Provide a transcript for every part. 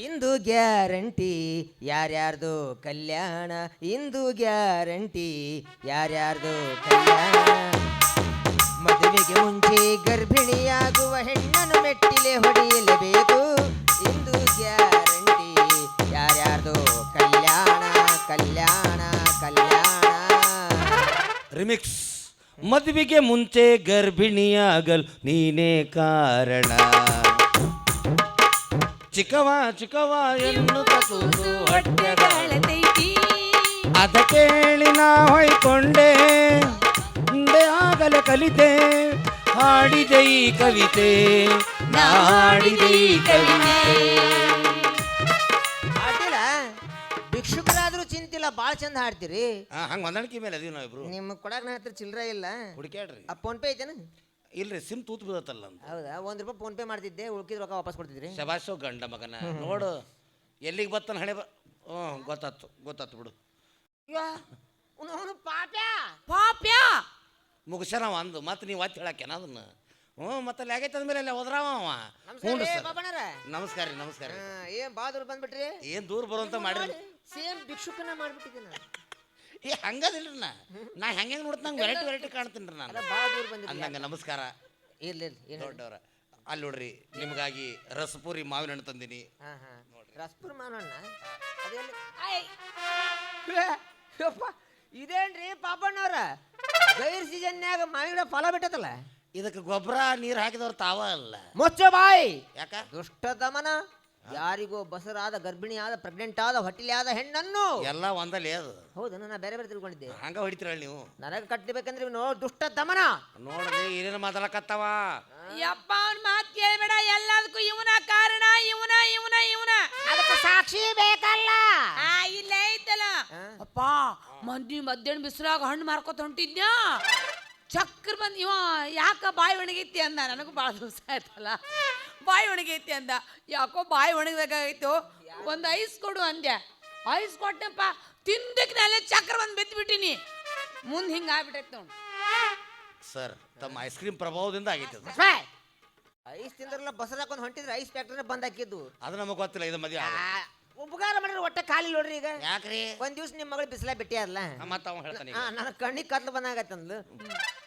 ಇಂದು guarantee ಯಾರ್ಯಾರ್ದು ಕಲ್ಯಾಣ, ಇಂದು guarantee ಯಾರ್ಯಾರ್ದು ಕಲ್ಯಾಣ. ಮದುವೆಗೆ ಮುಂಚೆ ಗರ್ಭಿಣಿಯಾಗುವ ಹೆಣ್ಣನ್ನು ಮೆಟ್ಟಿಲೆ ಹೊಡೆಯಲೇಬೇಕು. ಇಂದು ಗ್ಯಾರಂಟಿ ಯಾರ್ಯಾರ್ದು ಕಲ್ಯಾಣ, ಕಲ್ಯಾಣ, ಕಲ್ಯಾಣ. ರಿಮಿಕ್ಸ್. ಮದುವೆಗೆ ಮುಂಚೆ ಗರ್ಭಿಣಿಯಾಗಲ್ ನೀನೇ ಕಾರಣ. ಚಿಕ್ಕವ ಚಿಕ್ಕವ ಎನ್ನುತ್ತ ಕೂಸು ಹೊಟ್ಟೆಗಾಳತೈತಿ. ಅದ ಕೇಳಿ ನಾ ಹೊಯ್ಕೊಂಡೆ, ಮುಂದೆ ಆಗಲೇ ಕಲಿತೆ. ಹಾಡಿದೆ ಈ ಕವಿತೆ, ನಾ ಹಾಡಿದೆ ಈ ಕವಿತೆ. ಹಾಡಿಲ್ಲ, ಭಿಕ್ಷುಕರಾದ್ರೂ ಚಿಂತಿಲ್ಲ, ಭಾಳ ಚಂದ ಹಾಡ್ತೀರಿ. ಹಂಗ ಹೊಂದಾಣಿಕೆ ಮೇಲೆ ಅದೀವಿ ನಾವು ಇಬ್ರು. ನಿಮ್ಗೆ ಕೊಡಾಕ ನನ್ನ ಹತ್ರ ಚಿಲ್ಲರೆ ಇಲ್ಲ. ಹುಡುಕ್ಯಾಡ್ರಿ. ಆ ಫೋನ್ ಪೇ ಐತೇನ? ಇಲ್ರಿ, ಸಿಮ್ ತೂತ್ ಬೀಳತ್ತಲ್ಲ ಅಂತ. ಹೌದಾ, ₹1 ಫೋನ್ ಪೇ ಮಾಡ್ತಿದ್ದೆ, ಉಳ್ಕಿದ ರೊಕ್ಕ ವಾಪಸ್ ಕೊಡ್ತಿದ್ರಿ. ಶಬಾಷೋ ಗಂಡ ಮಗನ. ನೋಡು ಎಲ್ಲಿಗೆ ಬತ್ತಾನ ಹಣೆ ಗೊತ್ತಾತು ಗೊತ್ತಾತು ಬಿಡು. ಪಾಪ್ಯಾ ಮುಗಿಸ್ಯಾನ ಅಂದು ಮತ್ತೆ ನೀವು ಒತ್ತಿ ಹೇಳಕ್ಕೇನ ಅದನ್ನ. ಮತ್ತೆ ಅಲ್ಲಿ ಆಗೈತೆ ಅಂದ್ಮೇಲೆ ಅಲ್ಲಿ ಹೋದ್ರಾವ ಅವ. ಹ್ಞೂ ನಮಸ್ಕಾರ ರೀ. ನಮಸ್ಕಾರ. ಏನ್ ಬಾ ದೂರ ಬಂದ್ಬಿಟ್ರಿ? ಏನು ದೂರ ಬರುವಂತ ಮಾಡಿರಿ. ಸೇಮ್ ಭಿಕ್ಷುಕನ ಮಾಡ್ಬಿಟ್ಟಿದ್ದೀನಿ. ಹಂಗದಿಲ್ರಿ, ನಾ ಹೆಂಗೆ ನೋಡ್ತ ನಂಗೆ ವೆರೈಟಿ ಕಾಣ್ತೀನಿ ರೀ ನಾನು. ಬಾ ದೂರ ಬಂದಿಲ್ಲ ಅಂದಂಗೆ ನಮಸ್ಕಾರ. ಇರ್ಲಿ ದೊಡ್ಡವ್ರ ಅಲ್ಲಿ ನೋಡ್ರಿ, ನಿಮಗಾಗಿ ರಸಪೂರಿ ಮಾವಿನ ಹಣ್ಣು ತಂದಿನಿ. ರಸಪುರ ಮಾವಣ್ಣ ಇದೇನ್ರಿ ಪಾಪಣ್ಣವ್ರ? ಗೈರ್ ಸೀಸನ್ಯಾಗ ಮಾವಿನ ಫಲ ಬಿಟ್ಟತಲ್ಲ. ಇದಕ್ಕೆ ಗೊಬ್ಬರ ನೀರು ಹಾಕಿದವ್ರು ತಾವ ಅಲ್ಲ. ಮುಚ್ಚ ಬಾಯ್. ಯಾಕ? ದುಷ್ಟ ದಮನ. ಯಾರಿಗೋ ಬಸರಾದ, ಗರ್ಭಿಣಿಯಾದ, ಪ್ರೆಗ್ನೆಂಟ್ ಆದ, ಹೊಟ್ಟಿಲಿಯಾದ ಹೆಣ್ಣನ್ನು ಎಲ್ಲ ಒಂದಲ್ಲಿ ಅದು. ಹೌದು, ನಾ ಬೇರೆ ಬೇರೆ ತಿಳ್ಕೊಂಡಿದ್ದೆ. ಹಂಗ ಹೊಡಿತೀರಲ್ಲ ನೀವು. ನನಗೆ ಕಟ್ಟಬೇಕಂದ್ರೆ ದುಷ್ಟ ದಮನ. ನೋಡ್ರಿ ಏನೇನು ಮಾತಾಡಕತ್ತಾವ. ಯಪ್ಪ ಅವ್ನ ಮಾತು ಕೇಳಬೇಡ. ಎಲ್ಲದಕ್ಕೂ ಇವನ ಕಾರಣ. ಇವನ ಇವನ ಇವನ ಅದಕ್ಕೆ ಸಾಕ್ಷಿ ಬೇಕಲ್ಲ. ಇಲ್ಲ ಐತಲ್ಲ. ಅಪ್ಪ ಮಂದಿ ಮಧ್ಯಾಹ್ನ ಬಿಸಿಲಾಗ ಹಣ್ಣು ಮಾರ್ಕೊತ ಹೊಂಟಿದ್ನ್ಯಾ, ಚಕ್ರ ಬಂದ್ ಇವ ಯಾಕ ಬಾಯಿ ಒಣಗೈತಿ ಅಂದ. ನನಗೂ ಭಾಳ ದಿವಸ ಆಯ್ತಲ್ಲ, ಬಾಯಿ ಒಣಗೈತಿ ಅಂದ. ಯಾಕೋ ಬಾಯಿ ಒಣಗಬೇಕಾಗಿತ್ತು, ಒಂದು ಐಸ್ ಕೊಡು ಅಂದ್ಯ. ಐಸ್ ಕೊಟ್ಟೆಪ್ಪ, ತಿಂದಕ್ಕೆ ನಾಳೆ ಚಕ್ರ ಬಂದು ಬಿದ್ದುಬಿಟ್ಟಿನಿ. ಮುಂದೆ ಹಿಂಗೆ ಆಗ್ಬಿಟ್ಟೈತೆ ನೋಡಿ ಸರ್. ತಮ್ಮ ಐಸ್ ಕ್ರೀಮ್ ಪ್ರಭಾವದಿಂದ ಆಗೈತೆ ಅದು. ಐಸ್ ತಿಂದ್ರಲ್ಲ, ಬಸರಾಕೊಂಡ್ ಹೊಂಟಿದ್ರೆ ಐಸ್ ಫ್ಯಾಕ್ಟ್ರಿ ಬಂದ್ ಹಾಕಿದ್ದು. ಅದು ನಮಗೆ ಗೊತ್ತಿಲ್ಲ. ಇದು ಮದುವೆ ಉಪಕಾರ ಮಾಡಿದ್ರೆ ಒಟ್ಟ ಖಾಲಿ ನೋಡ್ರಿ. ಈಗ ಯಾಕ್ರಿ? ಒಂದ್ ದಿವ್ಸ ನಿಮ್ಮ ಮಗಳು ಬಿಸಿಲ ಬಿಟ್ಟಿ ಅಲ್ಲ, ಮತ್ತೆ ಅವ ಹೇಳ್ತಾನೆ ನನ್ನ ಕಣ್ಣಿಗೆ ಕತ್ಲು ಬಂದಾಗತ್ತಂದ್ಲು.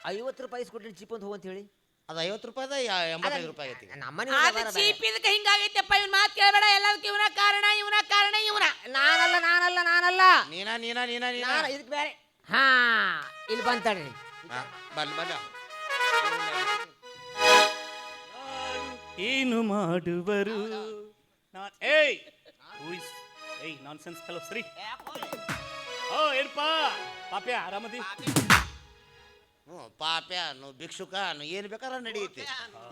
₹50 ಐಸ್ ಕೊಟ್ಟು ಚೀಪ್ ಅಂತ ಹೋಗಂತ ಹೇಳಿ. ಅದು ₹50 ₹85 ಐತಿ. ನಮ್ಮನೆ ಚೀಪ್ ಇದಕ್ಕೆ ಹಿಂಗಾಗೈತೆಪ್ಪ. ಇವ್ನ ಮಾತು ಕೇಳಬೇಡ. ಎಲ್ಲದಕ್ಕೆ ಇವನ ಕಾರಣ, ಇವನ ಕಾರಣ, ಇವನ. ನಾನಲ್ಲ ನೀನಾ ಇದಕ್ಕೆ ಬೇರೆ. ಹಾ, ಇಲ್ಲಿ ಬಂತಾಡ್ರಿ. ಬಲ್ಲ ಏನು ಮಾಡುವರು ಏಯ್ ನಾನ್ಸೆನ್ಸ್ ಹಲೋ ಸರಿ. ಏನಪ್ಪ ಪಾಪ್ಯ ಆರಾಮದಿ? ಪಾಪ್ಯ ಭಿಕ್ಷುಕ ಏನು ಬೇಕಾದ್ರೆ ನಡೆಯುತ್ತೆ.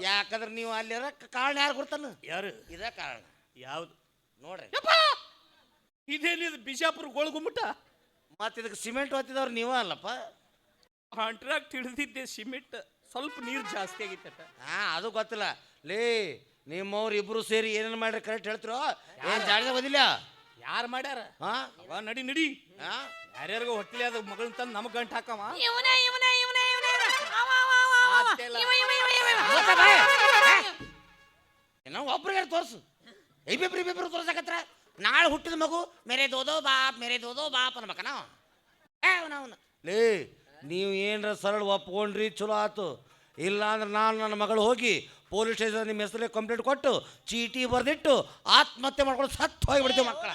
ಯಾಕಂದ್ರೆ ನೀವು ಅಲ್ಲಿ ಕಾರಣ ಯಾರು ಕೊಡ್ತಾನ? ಯಾರು? ಇದೇ ಕಾರಣ. ಯಾವ್ದು ನೋಡ್ರಿ, ಇದೇನಿದು ಬಿಜಾಪುರ ಗೋಳ್ಗುಮ್ಮಟ? ಮತ್ತೆ ಇದಕ್ಕೆ ಸಿಮೆಂಟ್ ಹೊತ್ತಿದವ್ರು ನೀವ ಅಲ್ಲಪ್ಪ. ಕಾಂಟ್ರಾಕ್ಟ್ ಹಿಡಿದಿದ್ದೆ ಸಿಮೆಂಟ್, ಸ್ವಲ್ಪ ನೀರು ಜಾಸ್ತಿ ಆಗೈತಟ. ಅದು ಗೊತ್ತಿಲ್ಲ ಲೇ. ನಿಮ್ಮವ್ರು ಇಬ್ರು ಸೇರಿ ಏನೇನು ಮಾಡ್ರಿ ಕರೆಕ್ಟ್ ಹೇಳ್ತಿರೋ? ಏನು ಜಾಗ ಓದಿಲ್ಲ? ಯಾರು ಮಾಡ್ಯಾರ? ಅವ ನಡಿ ಯಾರ್ಯಾರಿಗೂ ಹೊಟ್ಟಲಿ ಅದ ಮಗಳನ್ನ ತಂದು ನಮಗ್ ಗಂಟು ಹಾಕವ. ನಾವು ಒಬ್ರಿಗೆ ತೋರ್ಸು. ಇಬ್ಬಿಬ್ರು ತೋರ್ಸಕತ್ರ. ನಾಳೆ ಹುಟ್ಟಿದ ಮಗು ಮೇರೆ ದೋದೋ ಬಾಪ್ ಅನ್ಬೇಕನ ಲೇ. ನೀವು ಏನರ ಸರಳ ಒಪ್ಕೊಂಡ್ರಿ ಚಲೋ ಆತು. ಇಲ್ಲ ಅಂದ್ರೆ ನಾನು ನನ್ನ ಮಗಳು ಹೋಗಿ ಪೊಲೀಸ್ ಸ್ಟೇಷನ್ ನಿಮ್ಮ ಹೆಸರಲ್ಲಿ ಕಂಪ್ಲೇಂಟ್ ಕೊಟ್ಟು ಚೀಟಿ ಬರೆದಿಟ್ಟು ಆತ್ಮಹತ್ಯೆ ಮಾಡ್ಕೊಂಡು ಸತ್ತು ಹೋಗಿಬಿಡ್ತೀವಿ ಮಕ್ಕಳ.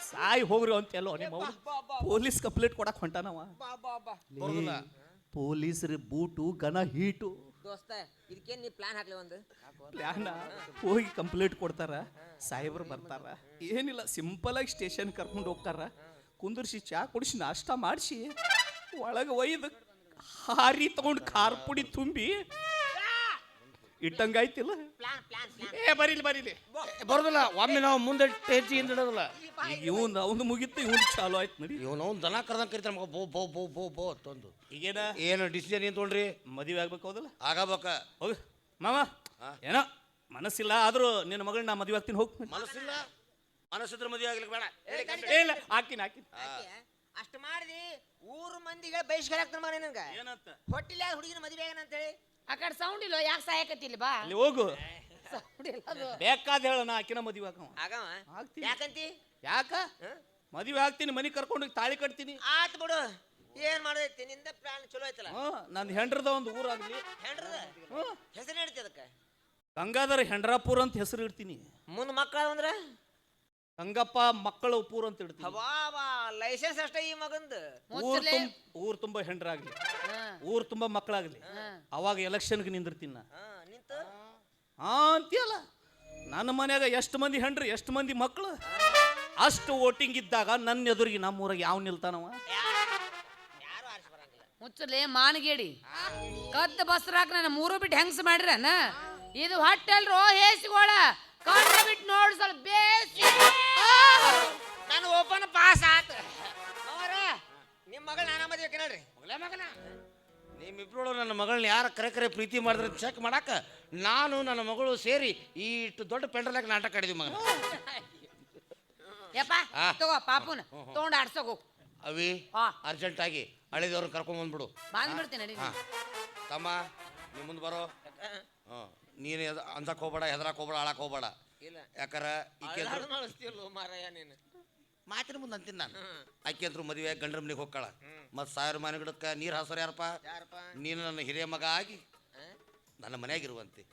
ಸಾಯಿ ಹೋಗ್ರಿ ಅಂತೆಲ್ಲೋ ನಿಮ್ಮ ಪೊಲೀಸ್ ಕಂಪ್ಲೇಂಟ್ ಕೊಡಕ್ ಹೊಂಟಾನವ. ಪೊಲೀಸರು ಬೂಟು ಗನ ಹೀಟು ದೋಸ್ತ, ಇದಕ್ಕೇನು ನೀ ಪ್ಲಾನ್ ಹಾಕ್ಲಿ? ಒಂದು ಪ್ಲಾನ್ ಹೋಗಿ ಕಂಪ್ಲೇಂಟ್ ಕೊಡ್ತಾರ, ಸಾಹೇಬ್ರು ಬರ್ತಾರ. ಏನಿಲ್ಲ, ಸಿಂಪಲ್ ಆಗಿ ಸ್ಟೇಷನ್ ಕರ್ಕೊಂಡು ಹೋಗ್ತಾರ, ಕುಂದರ್ಸಿ ಚಾ ಕುಡಿಸಿ ನಾಷ್ಟ ಮಾಡಿಸಿ ಒಳಗೆ ಒಯ್ದು ಹಾರಿ ತಗೊಂಡು ಖಾರ ಪುಡಿ ತುಂಬಿ ಇಟ್ಟಂಗಾಯ್ತಿಲ್ಲ. ಬರೀಲಿ ಬರೋದಿಲ್ಲ. ಒಮ್ಮೆ ನಾವು ಮುಂದೆ ಹೆಜ್ಜೆ ಹಿಂದಿಡೋದಿಲ್ಲ. ಈಗ ಅವನು ಮುಗಿತ್ತು, ಇವನು ಚಾಲು ಆಯ್ತು. ನಡಿ ಇವನು ದನ ಕರ್ದಂಗೆ ಕರಿತಾನೆ ಮಗ. ಬೋ ತಂದು ಈಗೇನ ಏನು ಡಿಸಿಷನ್ ಏನು ತೊಗೊಂಡ್ರಿ? ಮದುವೆ ಆಗ್ಬೇಕು ಹೌದಲ್ಲ? ಆಗಬೇಕ. ಹೋಗ ಮಾವ. ಏನೋ ಮನಸ್ಸಿಲ್ಲ, ಆದ್ರೂ ನಿನ್ನ ಮಗಳನ್ನ ಮದುವೆ ಆಗ್ತೀನಿ. ಹೋಗ್. ಮನಸ್ಸಿಲ್ಲ, ಮನಸ್ಸಿದ್ರೆ ಮದುವೆ ಆಗ್ಲಿಕ್ಕೆ ಬೇಡ. ಇಲ್ಲ ಹಾಕಿನ ಅಷ್ಟು ಮಾಡಿದಿ ಊರು ಮಂದಿಗೆ ಬಹಿಷ್ಕಾರ ಆಗ್ತಾನ ಮಗ. ನಿನಗೆ ಏನಂತ ಹೊಟ್ಟಿಲ್ಲ ಹುಡುಗಿನ ಮದುವೆ ಆಗೇನ ಅಂತ ಹೇಳಿ ಆ ಕಡೆ ಸೌಂಡ್ ಇಲ್ಲ, ಯಾಕೆ ಸಾಯಕತ್ತಿಲ್ಲ? ಬಾ ಅಲ್ಲಿ ಹೋಗು. ಸೌಂಡ್ ಇಲ್ಲ ಅದು. ಬೇಕಾದ ಹೇಳ ನಾ ಆಕಿನ ಮದುವೆ ಹಾಕವ ಆಗವ ಆಗ್ತೀನಿ. ಯಾಕಂತಿ ಯಾಕ ಮದುವೆ ಆಗ್ತೀನಿ ಮನಿ ಕರ್ಕೊಂಡು ಹೋಗಿ ತಾಳಿ ಕಟ್ತೀನಿ. ಆತ್ ಬಿಡು ಏನ್ ಮಾಡೈತಿ ನಿಂದ ಪ್ಲಾನ್ ಚಲೋ ಐತಲ್ಲ. ನಂದು ಹೆಂಡ್ರದ ಒಂದು ಊರಾಗ್ಲಿ. ಹೆಂಡ್ರದ ಹೆಸರು ಹೇಳ್ತಿ ಅದಕ್ಕೆ ಗಂಗಾಧರ ಹೆಂಡ್ರಾಪುರ ಅಂತ ಹೆಸರು ಇಡ್ತೀನಿ. ಮುಂದ್ ಮಕ್ಕಳ ಅಂದ್ರ ಗಂಗಪ್ಪ ಮಕ್ಕಳ ಪೂರ್ ಅಂತ ಇಡ್ತೀನಿ. ಹವಾ ಲೈಸೆನ್ಸ್ ಅಷ್ಟೇ ಈ ಮಗಂದ. ಊರ್ ತುಂಬಾ ಹೆಂಡ್ರಾಗ್ಲಿ, ಹಾ, ಊರ್ ತುಂಬಾ ಮಕ್ಕಳಾಗ್ಲಿ, ಹಾ. ಅವಾಗ ಎಲೆಕ್ಷನ್ಗೆ ನಿಂದಿರ್ತೀನಿ ನಾ. ನಿಂತು ಅಂತೀಯಲ್ಲ, ನನ್ನ ಮನ್ಯಾಗ ಎಷ್ಟು ಮಂದಿ ಹೆಂಡ್ರಿ ಎಷ್ಟು ಮಂದಿ ಮಕ್ಕಳು, ಅಷ್ಟು ವೋಟಿಂಗ್ ಇದ್ದಾಗ ನನ್ನ ಎದುರಿಗೆ ನಮ್ಮೂರಾಗ ಯಾವ ನಿಲ್ತಾನವ? ಯಾರು ಆರಿಸಿ ಬರಂಗಿಲ್ಲ. ಮುಚ್ಚಲೆ ಮಾನಗೇಡಿ ಕದ್ದ ಬಸ್ರಾಕ್ ನನ್ನ ಮೂರು ಬಿಟ್ಟು ಹೆಂಗ್ಸ್ ಮಾಡ್ರನ ಇದು ಹೊಟ್ಟೆಲ್ರೋ ಹೇಸಿಗೋಳ ಕಣ್ಣ ಬಿಟ್ಟು ನೋಡ್ ಸ್ವಲ್ಪ ಬೇಸಿ. ನಾನು ಓಪನ್ ಪಾಸ್ ಆತ ಅವರ ನಿಮ್ಮ ಮಗಳ ನಾನ ಮದ್ವೆ ನೋಡ್ರಿ. ಮಗಳೇ ಮಗನ ನಿಮ್ಮಿಬ್ರು ನನ್ನ ಮಗಳನ್ನ ಯಾರು ಕರೆ ಪ್ರೀತಿ ಮಾಡಿದ್ರೆ ಚೆಕ್ ಮಾಡಾಕ ನಾನು ನನ್ನ ಮಗಳು ಸೇರಿ ಇಷ್ಟು ದೊಡ್ಡ ಪೆಂಡಲಾಗ ನಾಟಕ ಆಡಿದ್ವಿ ಮಗನ. ಯಪ್ಪ ತಗೋ ಪಾಪುನ ತಗೊಂಡು ಆಡ್ಸೋಕ್ ಹೋಗು. ಅವಿ ಹಾ. ಅರ್ಜೆಂಟ್ ಆಗಿ ಹಳೆದವ್ರನ್ನ ಕರ್ಕೊಂಡ್ ಬಂದ್ಬಿಡು. ಬಂದ್ಬಿಡ್ತೀನಿ ನಡಿ. ಹಾ ತಮ್ಮ ನೀ ಮುಂದೆ ಬರೋ. ನೀನು ಅಂಜಕ್ ಹೋಗ್ಬೇಡ, ಹೆದರಕ್ ಹೋಗ್ಬೇಡ, ಆಳಕ್ ಹೋಗ್ಬೇಡ. ಇಲ್ಲ ಯಾಕಾರ ಈಕೆ ಅಳಿಸ್ತಿಲ್ಲ ಮಾರಾಯ ನೀನು. ಮಾತಿನ ಮುಂದೆ ಅಂತೀನಿ ನಾನು. ಆಕೆ ಅಂತೂ ಮದುವೆ ಗಂಡ್ರ ಮನೆಗೆ ಹೋಗ್ಕಳ. ಮತ್ತು ಸಾವಿರ ಮನೆ ಗಿಡಕ್ಕೆ ನೀರು ಹಾಸೋರು ಯಾರಪ್ಪ? ನೀನು ನನ್ನ ಹಿರಿಯ ಮಗ ಆಗಿ ನನ್ನ ಮನೆಯಾಗಿರುವಂತೆ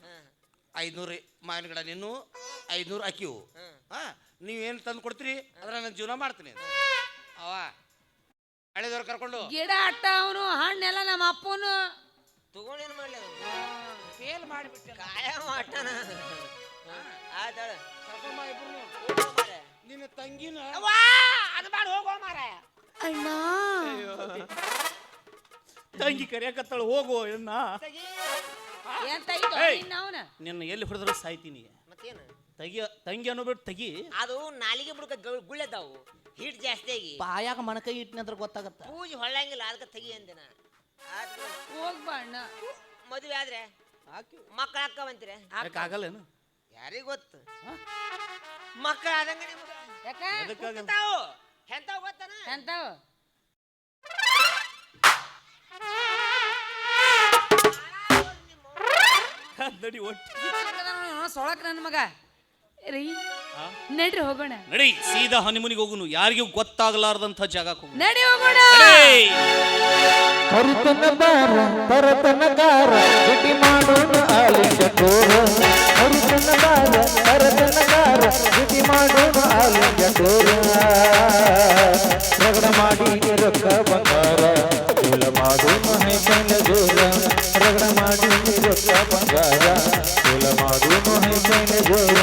500 ಮಾವಿನ ಗಿಡ ನೀನು 500 ಅಕ್ಕಿವು. ಹಾಂ ನೀವೇನು ತಂದು ಕೊಡ್ತೀರಿ ಅದ್ರ ನನ್ನ ಜೀವನ ಮಾಡ್ತೀನಿ. ಅವ ಹಳೆದವ್ರು ಕರ್ಕೊಂಡು ಗಿಡ ಅಟ್ಟ ಅವನು ಹಣ್ಣೆಲ್ಲ ನಮ್ಮ ಅಪ್ಪನು ತಗೊಂಡೇನು ಮಾಡ್ಲಿ ಫೇಲ್ ಮಾಡಿಬಿಟ್ಟೆ. ಕಾಯ ಮಾಡ್ತಾನ. ಆಯ್ತಾಳ ಕರ್ಕೊಂಬ ಇಬ್ರು. ನಿನ್ನ ತಂಗಿನ ಅದು ಮಾಡಿ ಹೋಗೋ ಮಾರಾಯ. ಅಣ್ಣ ತಂಗಿ ಕರಿಯಾಕತ್ತಾಳ ಹೋಗು ಎನ್ನ. ಏನ್ ತೆಗಿತು ಏಯ್! ಅವನ ನಿನ್ನ ಎಲ್ಲಿ ಹೊಡೆದ್ರೆ ಸಾಯ್ತೀನಿ. ಮತ್ತೇನು ತಗಿ ತಂಗಿ ಅನ್ನೋಬಿಟ್ಟು ತಗಿ. ಅದು ನಾಲಿಗೆ ಬುಡಕ ಗುಳ್ಳೆದಾವು ಹೀಟ್ ಜಾಸ್ತಿ ಆಗಿ ಬಾಯಾಗ ಮಣಕೈ ಇಟ್ಟಿನ ಅಂದ್ರೆ ಗೊತ್ತಾಗತ್ತ. ಪೂಜೆ ಹೊಳ್ಳಂಗಿಲ್ಲ ಅದಕ್ಕೆ ತೆಗಿ ಅಂದಿನ. ಹೋಗ್ಬಾ ಅಣ್ಣ. ಮದುವೆ ಆದ್ರೆ ಮಕ್ಕಳ ಅಕ್ಕವಂತೀರ ಆಗಲ್ಲೇನು? ಯಾರಿಗ ಗೊತ್ತು ಮಕ್ಕಳ ಆದಂಗ ನಿಮ್ಗೆ ಯಾಕ ಗೊತ್ತಾವು ಎಂತಾವ್ ಗೊತ್ತಾನ ಎಂತಾವ್ ನಡಿ ಒಟ್ಟು ಸೊಳಕ್ ನನ್ನ ಮಗ ರೀ ನಡ್ರಿ ಹೋಗೋಣ. ನಡಿ ಸೀದಾ ಹನಿಮೂನಿಗೆ ಹೋಗುನು. ಯಾರಿಗೂ ಗೊತ್ತಾಗಲಾರ್ದಂಥ ಜಾಗಕ್ಕೆ ಹೋಗುನು. ನಡಿ ಹೋಗೋಣ. ಕರುತನ ಬಾರ ತರತನಗಾರ ಗಟ್ಟಿ ಮಾಡೋಣ ಆಲಿಂಗ ತೋರ. ಕರುತನ ಬಾರ ತರತನಗಾರ ಗಟ್ಟಿ ಮಾಡೋಣ ಆಲಿಂಗ ತೋರ. ರಗಡ ಮಾಡಿ ರೊಕ್ಕ ಬಂಗಾರ ಕುಲ ಮಾಡೋಣ ಹೈಕನ ಜೋರ. ರಗಡ ಮಾಡಿ ರೊಕ್ಕ ಬಂಗಾರ ಕುಲ ಮಾಡೋಣ ಹೈಕನ ಜೋರ.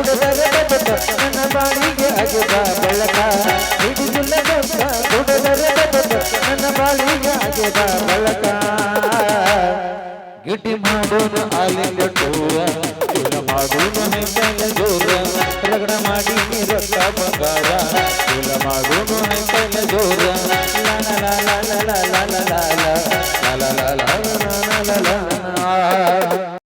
ನನ್ನ ಬಾಳಿಗೆ ಆಗದ ಬೆಳಕ ನನ್ನ ಬಾಳಿಗೆ ಆಗದ ಬೆಳಕ. ಗಿಟಿ ಮಾಡೋಣ ಆಲಿಂಗ ಟೂರ ಕುಲ ಮಾಡೋಣ ಹೆಂಗನ ಜೋರ. ರಗಡ ಮಾಡಿ ರೊಕ್ಕ ಬಂಗಾರ